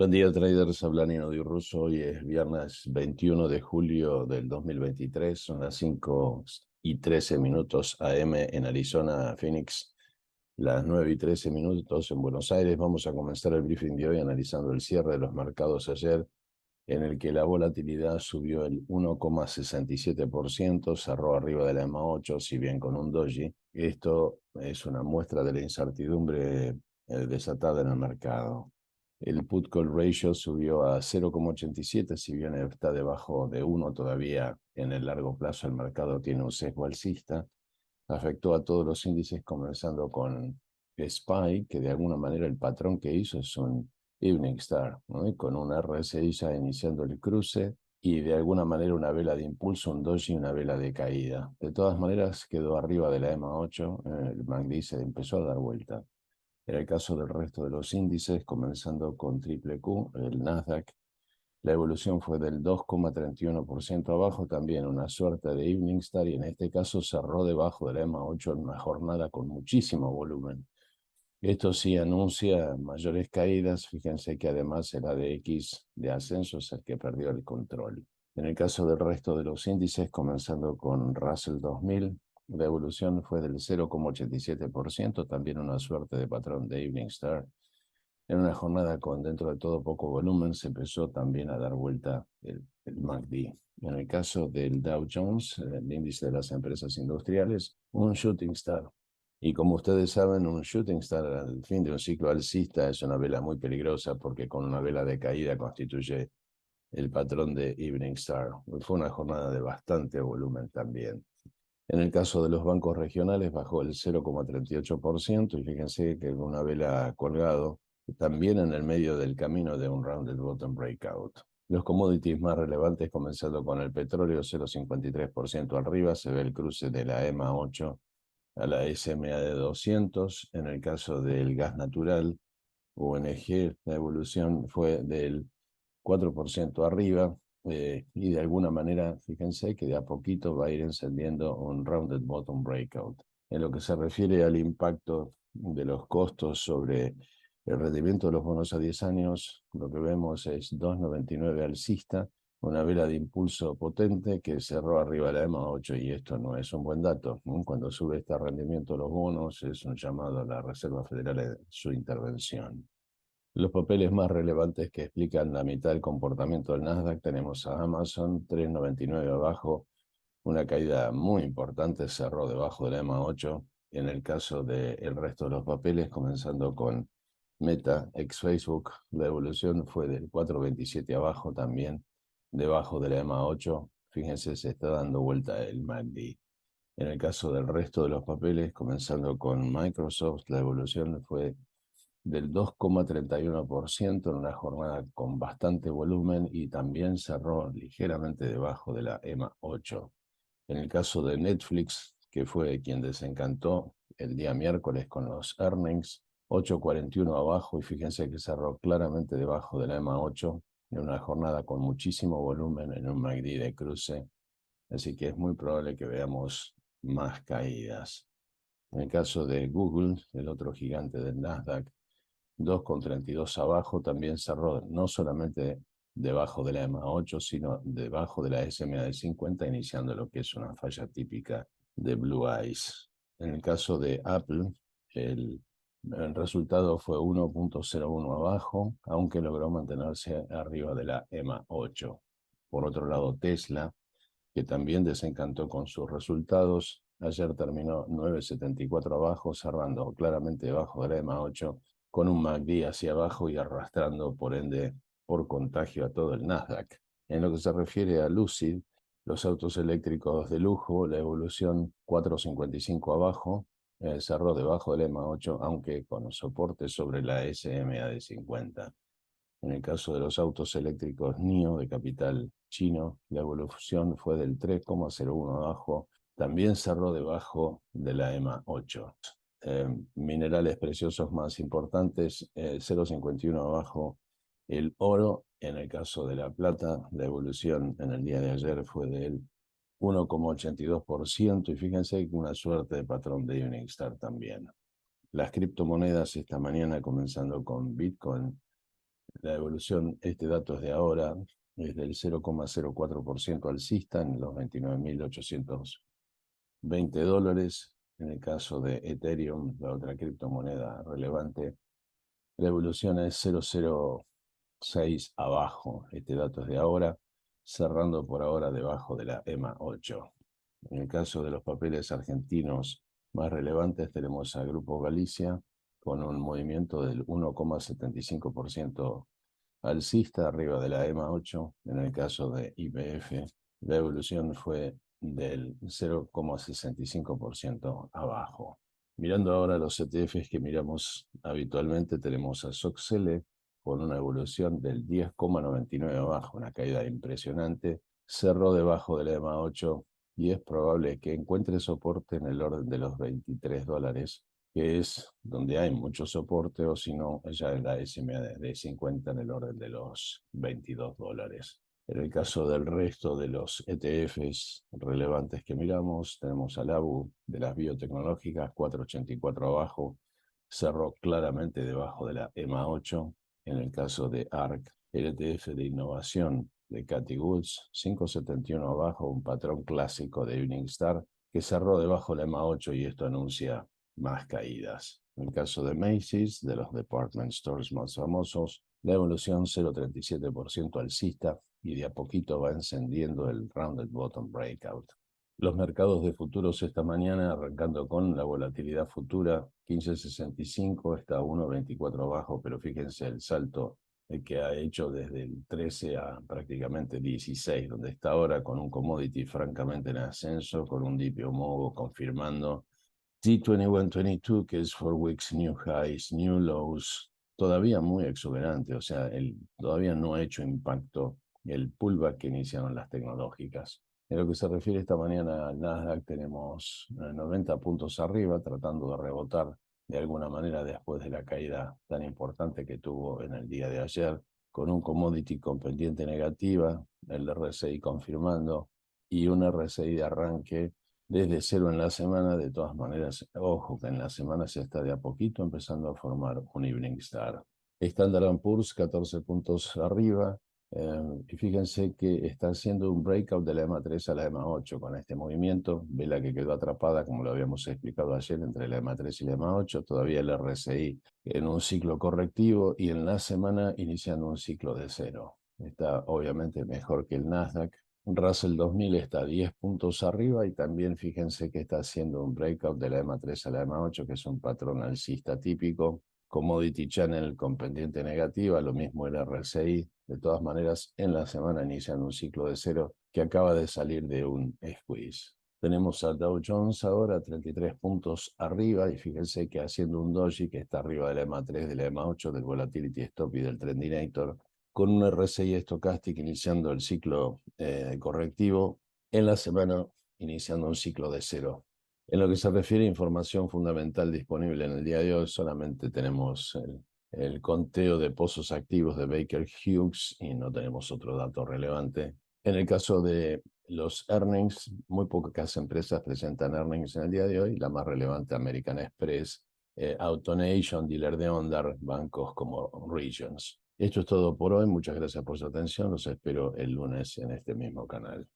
Buen día, traders. Habla Nino Di Russo. Hoy es viernes 21 de julio del 2023. Son las 5:13 AM en Arizona, Phoenix. Las 9:13 en Buenos Aires. Vamos a comenzar el briefing de hoy analizando el cierre de los mercados ayer, en el que la volatilidad subió el 1,67%, cerró arriba de la EMA 8, si bien con un doji. Esto es una muestra de la incertidumbre desatada en el mercado. El put call ratio subió a 0,87, si bien está debajo de 1 todavía. En el largo plazo el mercado tiene un sesgo alcista. Afectó a todos los índices, comenzando con SPY, que de alguna manera el patrón que hizo es un Evening Star, ¿no? Y con un RSI ya iniciando el cruce y de alguna manera una vela de impulso, un doji y una vela de caída. De todas maneras quedó arriba de la EMA 8, el MACD se empezó a dar vuelta. En el caso del resto de los índices, comenzando con triple Q, el Nasdaq, la evolución fue del 2,31% abajo, también una suerte de Evening Star, y en este caso cerró debajo de la EMA 8 en una jornada con muchísimo volumen. Esto sí anuncia mayores caídas. Fíjense que además el ADX de ascenso es el que perdió el control. En el caso del resto de los índices, comenzando con Russell 2000, la evolución fue del 0,87%, también una suerte de patrón de Evening Star. En una jornada con dentro de todo poco volumen, se empezó también a dar vuelta el MACD. En el caso del Dow Jones, el índice de las empresas industriales, un shooting star. Y como ustedes saben, un shooting star al fin de un ciclo alcista es una vela muy peligrosa, porque con una vela de caída constituye el patrón de Evening Star. Fue una jornada de bastante volumen también. En el caso de los bancos regionales bajó el 0,38%, y fíjense que con una vela colgado, también en el medio del camino de un rounded bottom breakout. Los commodities más relevantes, comenzando con el petróleo, 0,53% arriba, se ve el cruce de la EMA 8 a la SMA de 200. En el caso del gas natural, UNG, la evolución fue del 4% arriba, y de alguna manera, fíjense que de a poquito va a ir encendiendo un rounded bottom breakout. En lo que se refiere al impacto de los costos sobre el rendimiento de los bonos a 10 años, lo que vemos es 2,99 alcista, una vela de impulso potente que cerró arriba de la EMA 8, y esto no es un buen dato. Cuando sube este rendimiento de los bonos, es un llamado a la Reserva Federal a su intervención. Los papeles más relevantes que explican la mitad del comportamiento del Nasdaq, tenemos a Amazon, 3,99 abajo, una caída muy importante, cerró debajo de la EMA 8. En el caso del resto de los papeles, comenzando con Meta, ex Facebook, la evolución fue del 4,27 abajo, también debajo de la EMA 8. Fíjense, se está dando vuelta el MACD. En el caso del resto de los papeles, comenzando con Microsoft, la evolución fue del 2,31% en una jornada con bastante volumen, y también cerró ligeramente debajo de la EMA 8. En el caso de Netflix, que fue quien desencantó el día miércoles con los earnings, 8,41 abajo, y fíjense que cerró claramente debajo de la EMA 8 en una jornada con muchísimo volumen en un MACD de cruce, así que es muy probable que veamos más caídas. En el caso de Google, el otro gigante del Nasdaq, 2,32 abajo, también cerró no solamente debajo de la EMA 8, sino debajo de la SMA de 50, iniciando lo que es una falla típica de Blue Eyes. En el caso de Apple, el resultado fue 1,01 abajo, aunque logró mantenerse arriba de la EMA 8. Por otro lado, Tesla, que también desencantó con sus resultados, ayer terminó 9,74 abajo, cerrando claramente debajo de la EMA 8, con un MACD hacia abajo y arrastrando, por ende, por contagio, a todo el Nasdaq. En lo que se refiere a Lucid, los autos eléctricos de lujo, la evolución 4,55 abajo, cerró debajo del EMA 8, aunque con soporte sobre la SMA de 50. En el caso de los autos eléctricos NIO de capital chino, la evolución fue del 3,01 abajo, también cerró debajo de la EMA 8. Minerales preciosos más importantes, 0,51 abajo el oro. En el caso de la plata, la evolución en el día de ayer fue del 1,82%, y fíjense que una suerte de patrón de Evening Star también. Las criptomonedas esta mañana, comenzando con Bitcoin, La evolución, este dato es de ahora, es del 0,04% alcista en los 29.820 dólares. En el caso de Ethereum, la otra criptomoneda relevante, la evolución es 0,06 abajo. Este dato es de ahora, cerrando por ahora debajo de la EMA 8. En el caso de los papeles argentinos más relevantes, tenemos a Grupo Galicia con un movimiento del 1,75% alcista arriba de la EMA 8. En el caso de YPF, la evolución fue del 0,65% abajo. Mirando ahora los ETFs que miramos habitualmente, tenemos a SOXL con una evolución del 10,99 abajo, una caída impresionante. Cerró debajo de la EMA 8 y es probable que encuentre soporte en el orden de los 23 dólares, que es donde hay mucho soporte, o si no, ya en la SMA de 50 en el orden de los 22 dólares. En el caso del resto de los ETFs relevantes que miramos, tenemos al ABU de las biotecnológicas, 4,84 abajo, cerró claramente debajo de la EMA 8. En el caso de ARC, el ETF de innovación de Cathie Woods, 5,71 abajo, un patrón clásico de Evening Star, que cerró debajo de la EMA 8 y esto anuncia más caídas. En el caso de Macy's, de los department stores más famosos, la evolución 0,37% alcista y de a poquito va encendiendo el rounded bottom breakout. Los mercados de futuros esta mañana, arrancando con la volatilidad futura, 15,65, está a 1,24 abajo, pero fíjense el salto que ha hecho desde el 13 a prácticamente 16, donde está ahora con un commodity francamente en ascenso, con un DPO MOVO confirmando T2122, que es 4 weeks, new highs, new lows, todavía muy exuberante, o sea, todavía no ha hecho impacto el pullback que iniciaron las tecnológicas. En lo que se refiere esta mañana al Nasdaq, tenemos 90 puntos arriba, tratando de rebotar de alguna manera después de la caída tan importante que tuvo en el día de ayer, con un commodity con pendiente negativa, el RSI confirmando, y un RSI de arranque desde cero en la semana. De todas maneras, ojo que en la semana se está de a poquito empezando a formar un Evening Star. Standard & Poor's 14 puntos arriba, y fíjense que está haciendo un breakout de la EMA 3 a la EMA 8 con este movimiento. Vela que quedó atrapada, como lo habíamos explicado ayer, entre la EMA 3 y la EMA 8. Todavía el RSI en un ciclo correctivo y en la semana iniciando un ciclo de cero. Está obviamente mejor que el Nasdaq. Russell 2000 está 10 puntos arriba y también fíjense que está haciendo un breakout de la EMA 3 a la EMA 8, que es un patrón alcista típico. Commodity Channel con pendiente negativa, lo mismo el RSI. De todas maneras, en la semana inician un ciclo de cero que acaba de salir de un squeeze. Tenemos al Dow Jones ahora 33 puntos arriba y fíjense que haciendo un doji que está arriba de la EMA 3, de la EMA 8, del Volatility Stop y del Trendinator, con un RSI Stochastic iniciando el ciclo correctivo, en la semana iniciando un ciclo de cero. En lo que se refiere a información fundamental disponible en el día de hoy, solamente tenemos el conteo de pozos activos de Baker Hughes y no tenemos otro dato relevante. En el caso de los earnings, muy pocas empresas presentan earnings en el día de hoy. La más relevante, American Express, AutoNation, Dealer de Ondar, bancos como Regions. Esto es todo por hoy. Muchas gracias por su atención. Los espero el lunes en este mismo canal.